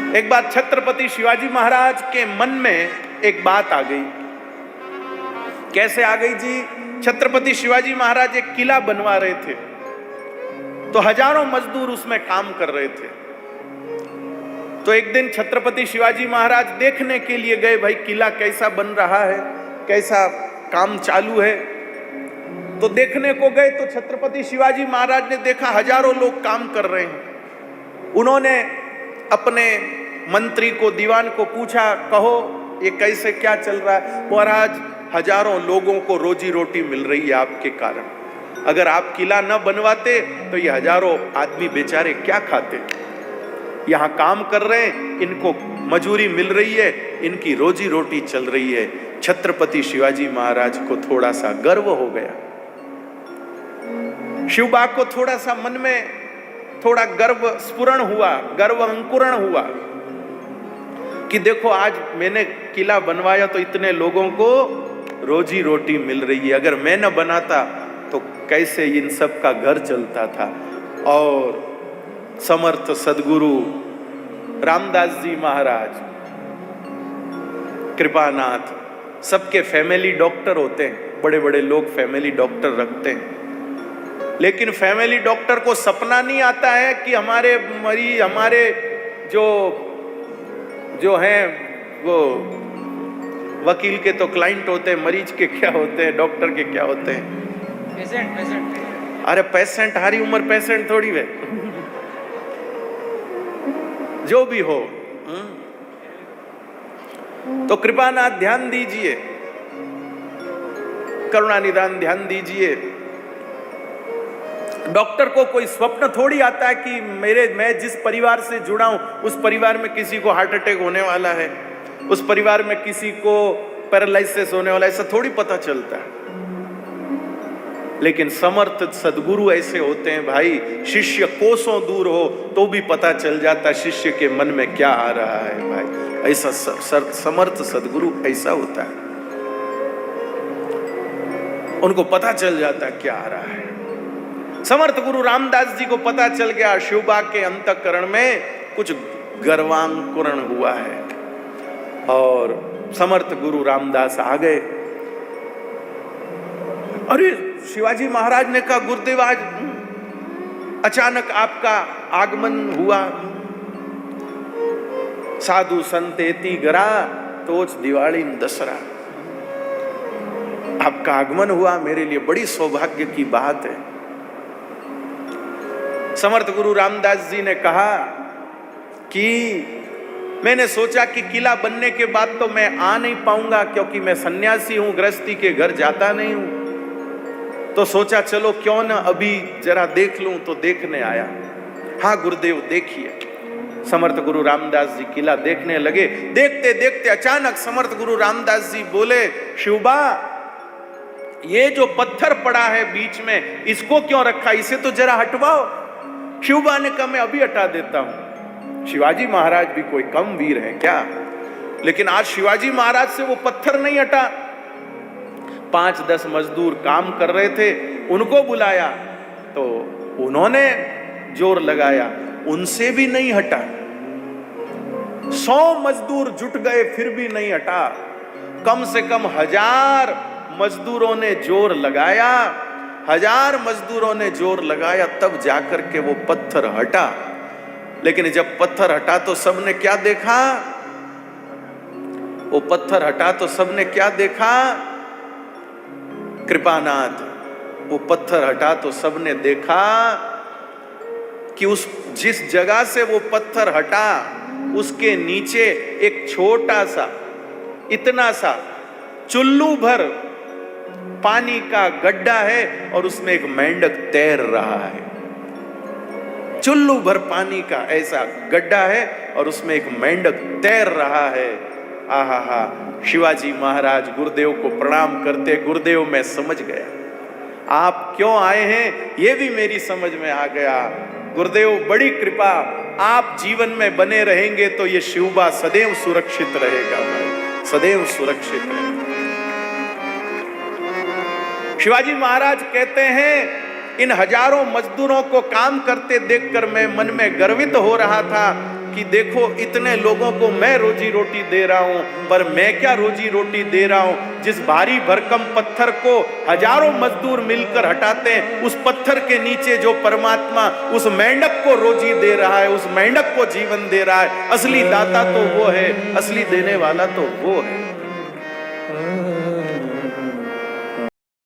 एक बार छत्रपति शिवाजी महाराज के मन में एक बात आ गई। कैसे आ गई जी? छत्रपति शिवाजी महाराज एक किला बनवा रहे थे, तो हजारों मजदूर उसमें काम कर रहे थे। तो एक दिन छत्रपति शिवाजी महाराज देखने के लिए गए, भाई किला कैसा बन रहा है, कैसा काम चालू है। तो देखने को गए तो छत्रपति शिवाजी महाराज ने देखा हजारों लोग काम कर रहे हैं। उन्होंने अपने मंत्री को, दीवान को पूछा, कहो ये कैसे, क्या चल रहा है? महाराज हजारों लोगों को रोजी रोटी मिल रही है आपके कारण, अगर आप किला न बनवाते तो ये हजारों आदमी बेचारे क्या खाते? यहाँ काम कर रहे हैं, इनको मजूरी मिल रही है, इनकी रोजी रोटी चल रही है। छत्रपति शिवाजी महाराज को थोड़ा सा गर्व हो गया। शिवबा को थोड़ा सा मन में थोड़ा गर्व स्फुरण हुआ, गर्व अंकुरण हुआ कि देखो आज मैंने किला बनवाया तो इतने लोगों को रोजी रोटी मिल रही है, अगर मैं न बनाता तो कैसे इन सब का घर चलता था। और समर्थ सदगुरु रामदास जी महाराज, कृपानाथ, सबके फैमिली डॉक्टर होते हैं, बड़े बड़े लोग फैमिली डॉक्टर रखते हैं, लेकिन फैमिली डॉक्टर को सपना नहीं आता है कि हमारे मरीज, हमारे जो हैं वो वकील के तो क्लाइंट होते हैं, मरीज के क्या होते हैं, डॉक्टर के क्या होते हैं? पेशेंट। अरे पेशेंट हरी उम्र पेशेंट थोड़ी वे जो भी हो। तो कृपानाथ ध्यान दीजिए, करुणा निदान ध्यान दीजिए। डॉक्टर को कोई स्वप्न थोड़ी आता है कि मैं जिस परिवार से जुड़ा हूं उस परिवार में किसी को हार्ट अटैक होने वाला है, उस परिवार में किसी को पैरालिसिस होने वाला है, ऐसा थोड़ी पता चलता है। लेकिन समर्थ सदगुरु ऐसे होते हैं भाई, शिष्य कोसों दूर हो तो भी पता चल जाता शिष्य के मन में क्या आ रहा है। भाई ऐसा समर्थ सदगुरु ऐसा होता है, उनको पता चल जाता क्या आ रहा है। समर्थ गुरु रामदास जी को पता चल गया शिवबा के अंतःकरण में कुछ गर्वांकुरण हुआ है, और समर्थ गुरु रामदास आ गए। अरे शिवाजी महाराज ने कहा, गुरुदेव आज अचानक आपका आगमन हुआ, साधु संत एती गरा तोच दिवाली दसरा, आपका आगमन हुआ, मेरे लिए बड़ी सौभाग्य की बात है। समर्थ गुरु रामदास जी ने कहा कि मैंने सोचा कि किला बनने के बाद तो मैं आ नहीं पाऊंगा, क्योंकि मैं सन्यासी हूं, गृहस्थी के घर जाता नहीं हूं, तो सोचा चलो क्यों ना अभी जरा देख लूं, तो देखने आया। हाँ गुरुदेव देखिए। समर्थ गुरु रामदास जी किला देखने लगे। देखते देखते अचानक समर्थ गुरु रामदास जी बोले, शिवबा ये जो पत्थर पड़ा है बीच में, इसको क्यों रखा, इसे तो जरा हटवाओ। शिवबा ने कहा मैं अभी हटा देता हूं। शिवाजी महाराज भी कोई कम वीर है क्या? लेकिन आज शिवाजी महाराज से वो पत्थर नहीं हटा। 5-10 मजदूर काम कर रहे थे, उनको बुलाया तो उन्होंने जोर लगाया, उनसे भी नहीं हटा। 100 मजदूर जुट गए फिर भी नहीं हटा। कम से कम 1000 मजदूरों ने जोर लगाया, 1000 मजदूरों ने जोर लगाया, तब जाकर के वो पत्थर हटा। लेकिन जब पत्थर हटा तो सबने क्या देखा? वो पत्थर हटा तो सबने क्या देखा? कृपानाथ, वो पत्थर हटा तो सबने देखा कि उस जिस जगह से वो पत्थर हटा उसके नीचे एक छोटा सा, इतना सा चुल्लू भर पानी का गड्ढा है, और उसमें एक मेंढक तैर रहा है। चुल्लू भर पानी का ऐसा गड्ढा है और उसमें एक मेंढक तैर रहा है। आहा, शिवाजी महाराज गुरुदेव को प्रणाम करते, गुरुदेव मैं समझ गया, आप क्यों आए हैं ये भी मेरी समझ में आ गया। गुरुदेव बड़ी कृपा, आप जीवन में बने रहेंगे तो ये शिवबा सदैव सुरक्षित रहेगा, सदैव सुरक्षित रहेगा। शिवाजी महाराज कहते हैं, इन हजारों मजदूरों को काम करते देखकर मैं मन में गर्वित हो रहा था कि देखो इतने लोगों को मैं रोजी रोटी दे रहा हूं, पर मैं क्या रोजी रोटी दे रहा हूं। जिस भारी भरकम पत्थर को हजारों मजदूर मिलकर हटाते हैं, उस पत्थर के नीचे जो परमात्मा उस मेंढक को रोजी दे रहा है, उस मेंढक को जीवन दे रहा है। असली दाता तो वो है, असली देने वाला तो वो है।